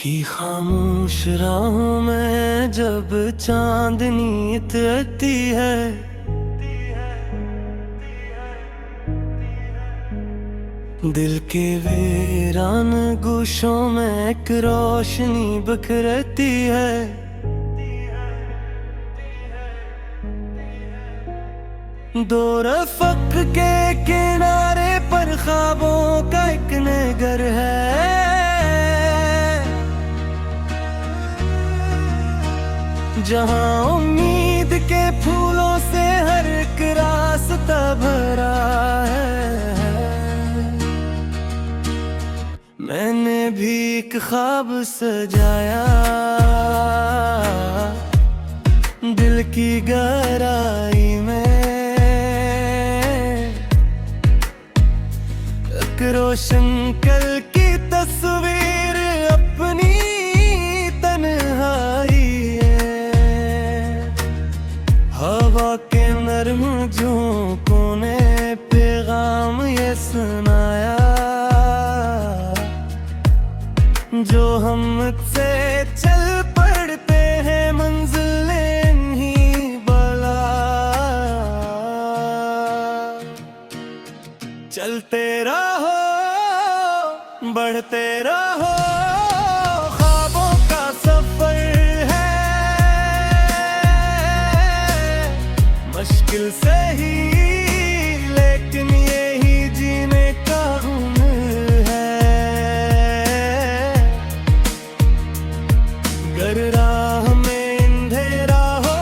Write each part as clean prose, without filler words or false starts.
की खामोश राहों में जब चांदनी उतरती है, दिल के वीरान गोशों में एक रोशनी बिखरती है। दो रफ़क़ के किनारे पर ख्वाबों का एक नगर है, जहाँ उम्मीद के फूलों से हर एक रास्ता भरा है। मैंने भी एक ख्वाब सजाया, दिल की गहराई में एक रोशन कल की तस्वीर अपनी तन्हाई है। हवा के नर्म झोंकों ने पैगाम ये सुनाया, जो हम मुझसे चल पड़ते हैं मंजिलें नहीं बला। चलते रहो बढ़ते रहो, ख्वाबों का सफर है, मुश्किल से ही लेकिन यही जीने का हुनर है। गर राह में अंधेरा हो,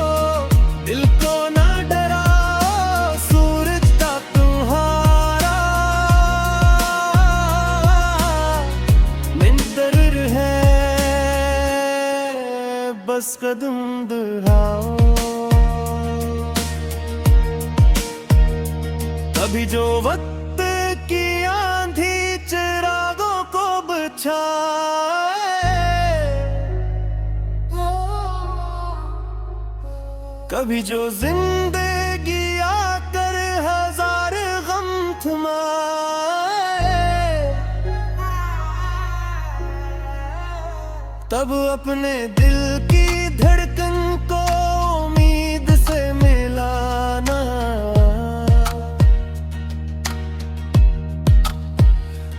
दिल को ना डराओ, सूरज का तुम्हारा मंतज़र है, बस कदम दोहराओ। कभी जो वक्त की आंधी चिरागों को बुझाए, कभी जो जिंदगी आकर हजार गम थमाए, तब अपने दिल की धड़कन को उम्मीद से मिलाना।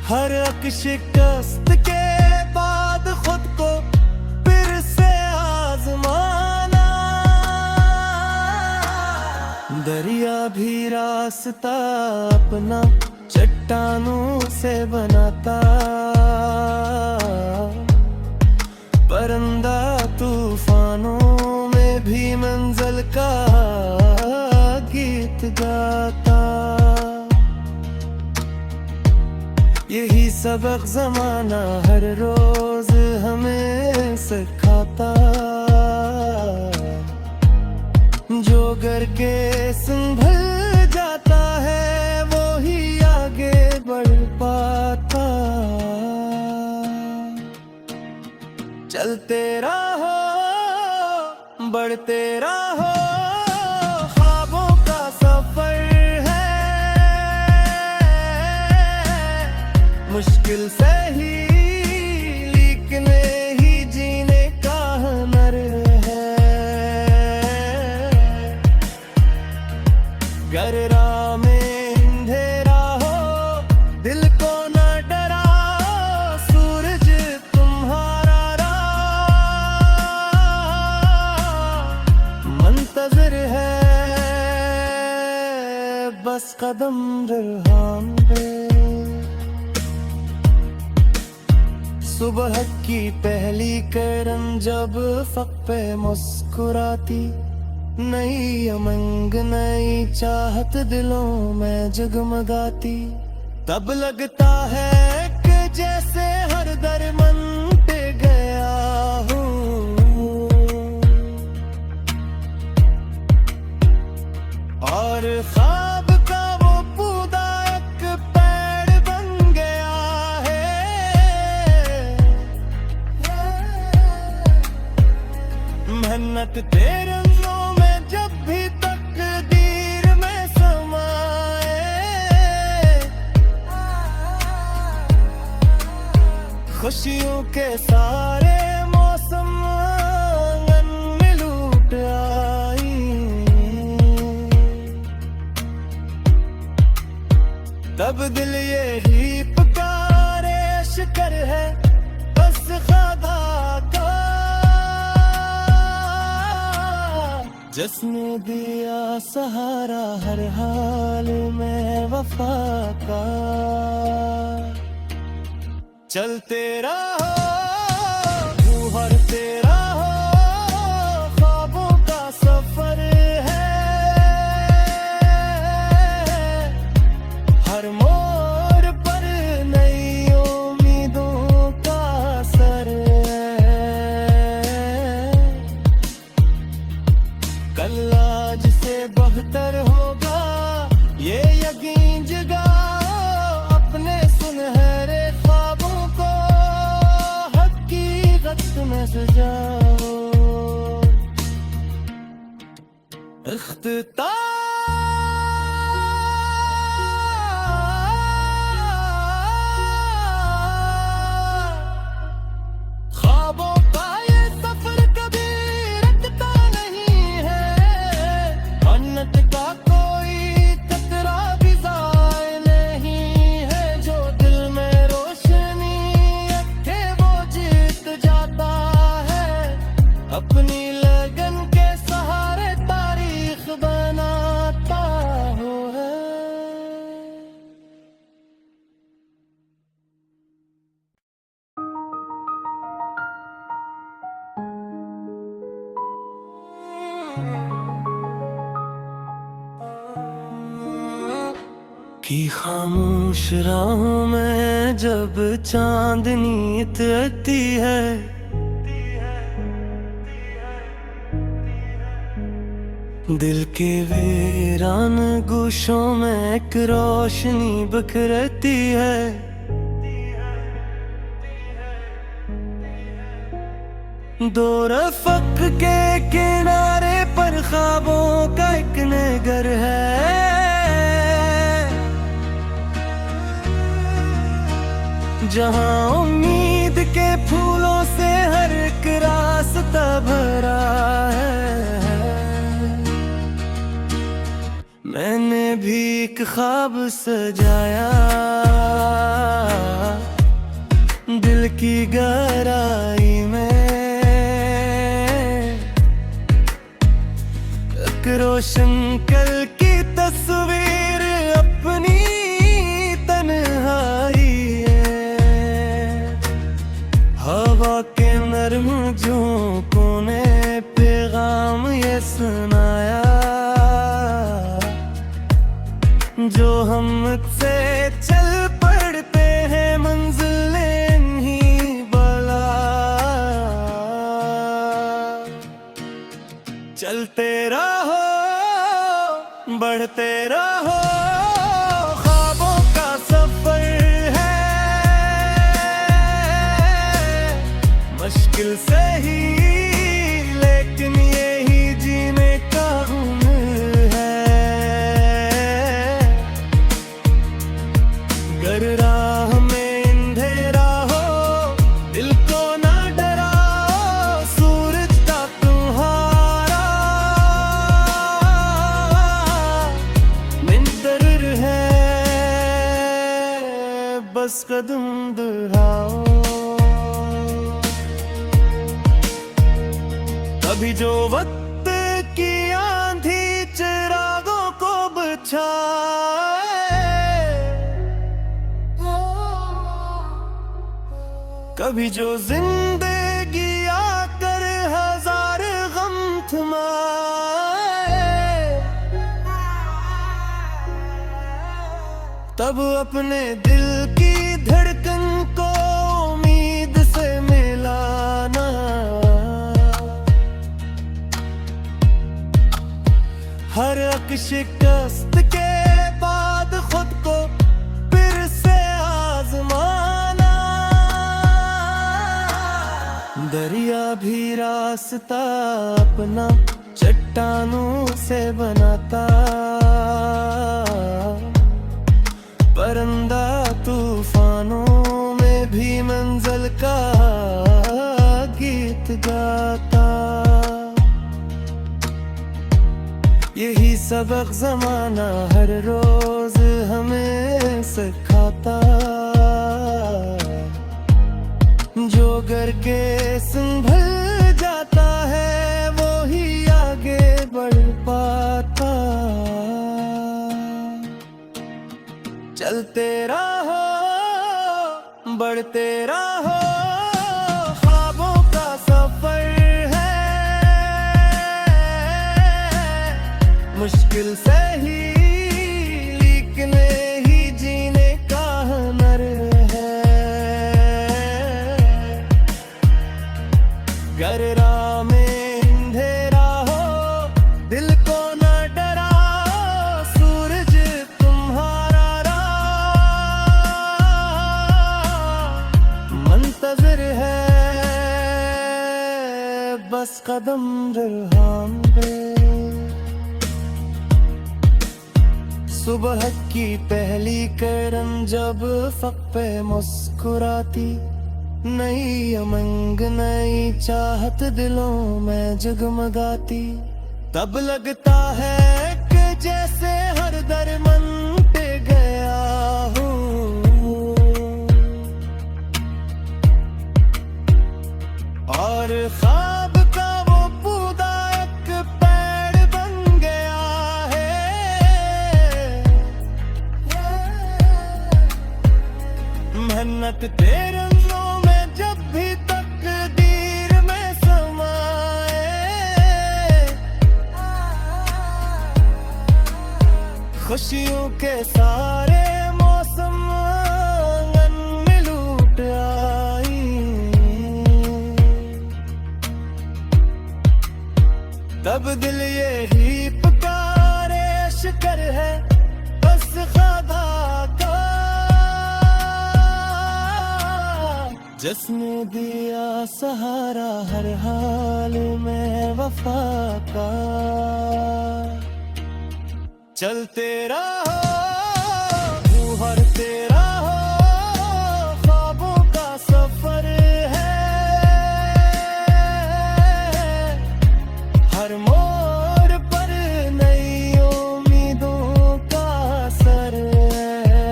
हर एक शिकस्त के बाद खुद को फिर से आजमाना। दरिया भी रास्ता अपना चट्टानों से बनाता, परिंदा तूफानों में भी मंजिल का गीत गाता। यही सबक ज़माना हर रोज हमें सिखाता, जो घर के संभल जाता है वो ही आगे बढ़ पाता। चलते रहो बढ़ते रहो, ख्वाबों का सफर मुश्किल से ही लेकिन ही जीने का हुनर है। गर राह में अंधेरा हो, दिल को ना डराओ, सूरज तुम्हारा मंतज़र है, बस कदम दोहराओ। सुबह की पहली किरण जब फ़क़ पे मुस्कुराती, नई उमंग नई चाहत दिलों में जगमगाती, तब लगता है कि जैसे हर दर मन पे गया हूँ और ख्वाब का वो पौधा एक पेड़ बन गया है। मेहनत तेरे रंगों में जब भी तकदीर में समाए, खुशियों के सारे जिसने दिया सहारा हर हाल में वफा का, चलते रहो तू हर तेरा हो, ख्वाबों का सफर है, हर मोड़ पर नई उम्मीदों का असर है, कल आज से बेहतर होगा ये यकीन जगाओ, अपने सुनहरे ख्वाबों को हकीकत में सजाओ। ख्वाबों का ये सफर कभी रुकता नहीं है, मन्नत का कोई खतरा भी ज़ाय नहीं है, जो दिल में रोशनी रखे वो जीत जाता है, अपनी लगन के सहारे तारीख बनाता हो है। की खामोश राहों में जब चांदनी उतरती है, दिल के वीरान गोशों में एक रोशनी बिखरती है, दो रफ़क़ के किनारे पर ख्वाबों का एक नगर है, जहाँ उम्मीद के फूलों से हर एक रास्ता भरा है। मैंने भी एक ख्वाब सजाया, दिल की गहराई में एक रोशन कल की तस्वीर अपनी तन्हाई है, हवा के नर्म झोंकों ने पैगाम ये सुनाया, जो हम मुझसे चल पड़ते हैं मंजिलें नहीं बला, चलते रहो बढ़ते रहो, ख्वाबों का सफर है, मुश्किल से ही लेकिन यही जीने का हुनर है, गर राह में अंधेरा हो दिल को ना डराओ, सूरज का तुम्हारा मंतज़र है, बस कदम दोहराओ। कभी जो वक्त की आंधी चिरागों को बुझाए, कभी जो जिंदगी आकर हजार गम थमाए, तब अपने दिल की धड़कन को उम्मीद से मिलाना, हर एक शिकस्त के बाद खुद को फिर से आजमाना, दरिया भी रास्ता अपना चट्टानों से बनाता, परिंदा तूफानों में भी मंजिल का गीत गाता, यही सबक ज़माना हर रोज हमें सिखाता, जो करके संभल जाता है वो ही आगे बढ़ बढ़ते रहो, ख्वाबों का सफर है, मुश्किल से ही लेकिन ही जीने का हुनर है। गर राह में अंधेरा हो, दिल को न डराओ, सूरज तुम्हारा राह मुंतज़िर है, बस कदम राह पे। सुबह की पहली किरण जब फक पे मुस्कुराती, नई उमंग नई चाहत दिलों में जगमगाती, तब लगता है कि जैसे हर दर मन पे गया हूँ, और ख्वाब का वो पौधा एक पेड़ बन गया है। मेहनत तेरे रंगों में जब भी तकदीर में समाए, खुशियों के सारे मौसम आंगन में लूट आई, तब दिल यही पुकारे, शुक्र है बस खुदा का, जिसने दिया सहारा हर हाल में वफा का। चलते रहो, उभरते रहो, ख्वाबों का सफर है, हर मोड़ पर नई उम्मीदों का असर है।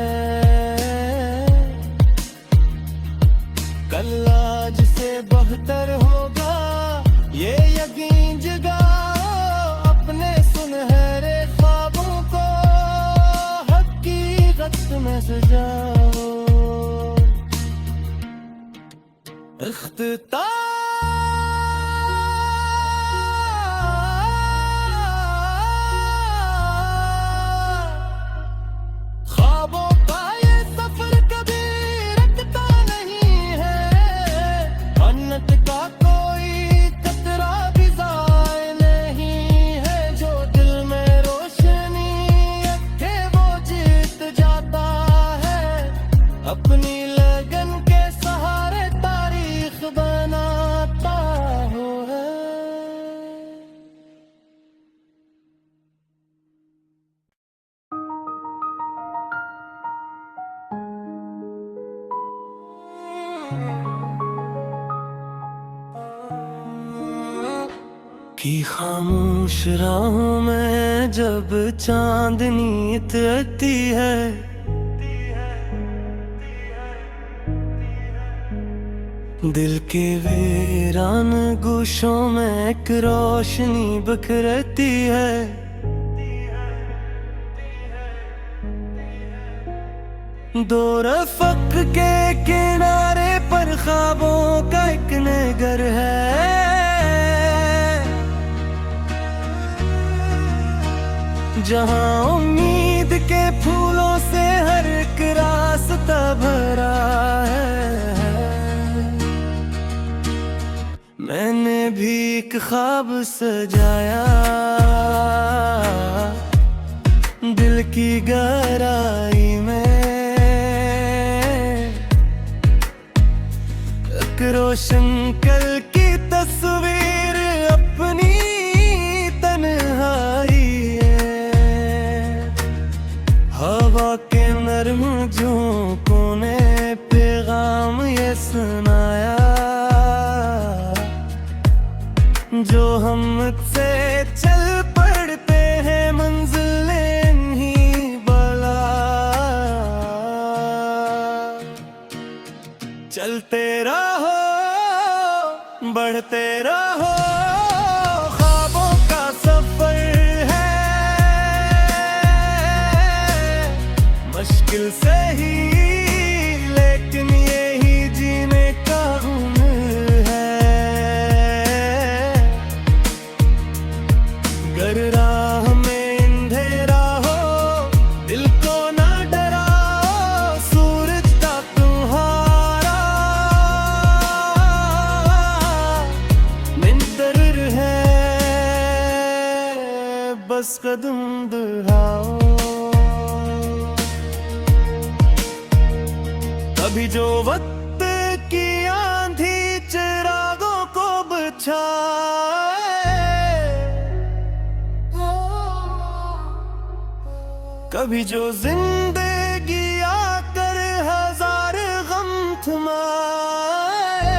कल आज से बेहतर होगा, ये यकीन जगाओ, अपने सुनहरे ख्वाबों को हकीकत में सजाओ। इख्तिताम ख्वाबों का ये सफर कभी रुकता नहीं है, मन्नत का कोई कतरा भी ज़ाय नहीं है, जो दिल में रोशनी रखे वो जीत जाता है, अपनी लगन के सहारे तारीख बनाता हो है। की खामोश राहों में जब चांदनी उतरती है, दिल के वीरान गोशों में एक रोशनी बिखरती है, दो रफ़क़ के किनारे पर ख्वाबों का एक नगर है, जहाँ उम्मीद के फूलों से हर एक रास्ता भरा है। मैंने भी एक ख्वाब सजाया, दिल की गहराई में एक रोशन कल की तस्वीर अपनी तन्हाई है। हवा के नर्म झोंकों ने पैगाम ये सुनाया, जो हम मुझसे चल पड़ते हैं मंजिलें नहीं बला। चलते रहो, बढ़ते रहो, ख्वाबों का सफर है, मुश्किल से ही लेकिन यही गर राह में अंधेरा हो दिल को ना डराओ, सूरज का तुम्हारा मिंतर है, बस कदम बढ़ाओ। कभी जो वक्त की आंधी चिरागों को बचाए, कभी जो जिंदगी आकर हजार गम थमाए,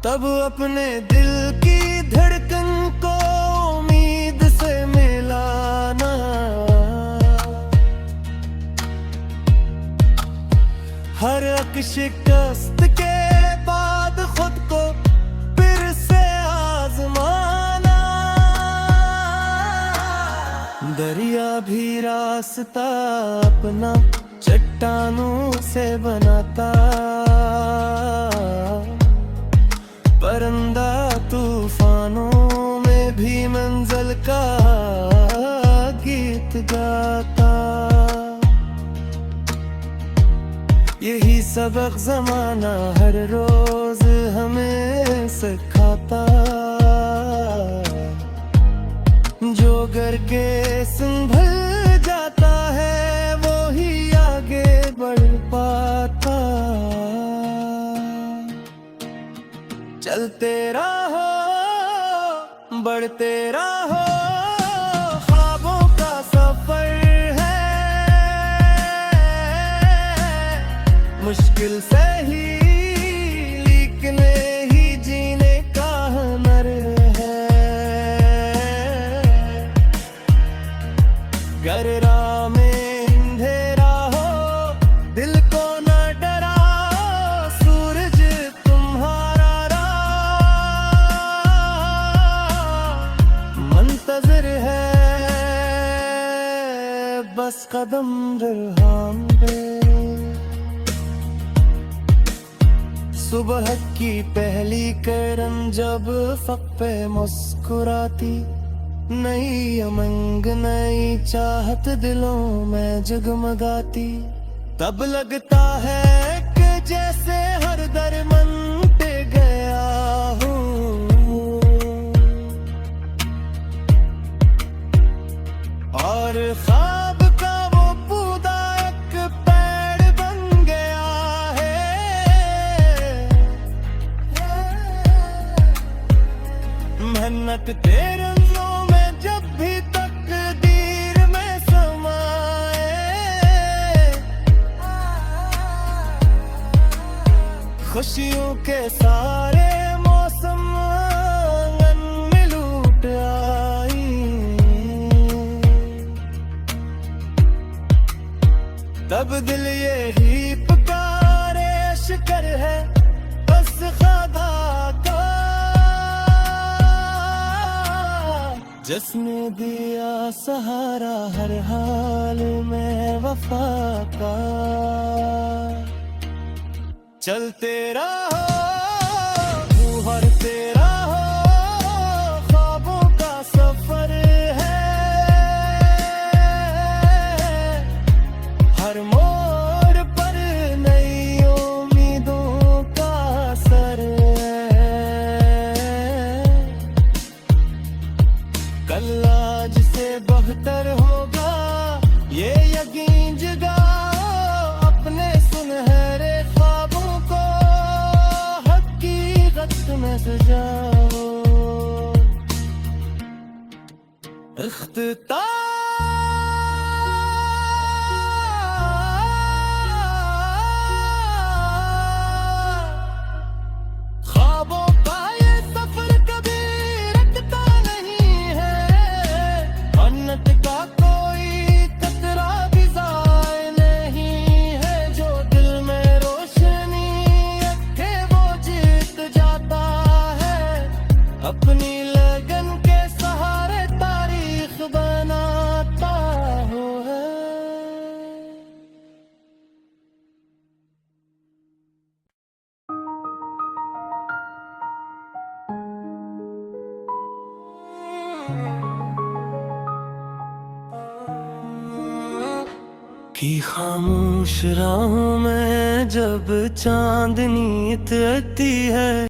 तब अपने दिल की धड़कन को उम्मीद से मिलाना। हर शिकस्त के बाद खुद को फिर से आजमाना। दरिया भी रास्ता अपना चट्टानों से बनाता, परिंदा तूफानों में भी मंजिल का गीत गाता। यही सबक ज़माना हर रोज हमें सिखाता, जो करके संभल जाता है वो ही आगे बढ़ पाता। चलते रहो बढ़ते रहो, ख्वाबों का सफर मुश्किल से ही लेकिन ही जीने का हुनर है। गर राह में अंधेरा हो दिल को न डराओ, सूरज तुम्हारा मुंतज़िर है, बस कदम बढ़ाओ। सुबह की पहली किरण जब फक पे मुस्कुराती, नई उमंग नई चाहत दिलों में जगमगाती, तब लगता है कि जैसे हर दरमन पे गया हूँ और ख्वाब का वो पौधा एक पेड़ बन गया है। मेहनत तेरे रंगों में जब भी तकदीर में समाए, खुशियों के सारे मौसम आंगन में लूट आई, तब दिल यही पुकारे शिकर है बस खुदा का, जिसने दिया सहारा हर हाल में वफा का। चलते रहो उभरते रहो, ख्वाबों का सफर है, हर मोड़ पर नई उम्मीदों का असर है। कल आज से बेहतर होगा ये यकीन जगाओ, अपने सुनहरे ख्वाबों को हकीकत में सजाओ। इख्तिताम ख्वाबों का ये सफर कभी रुकता नहीं है, अन्नत का कोई कतरा भी ज़ाय नहीं है, जो दिल में रोशनी रखे वो जीत जाता है, अपनी लगन के सहारे तारीख बना कि खामोश राहों में जब चांदनी उतरती है,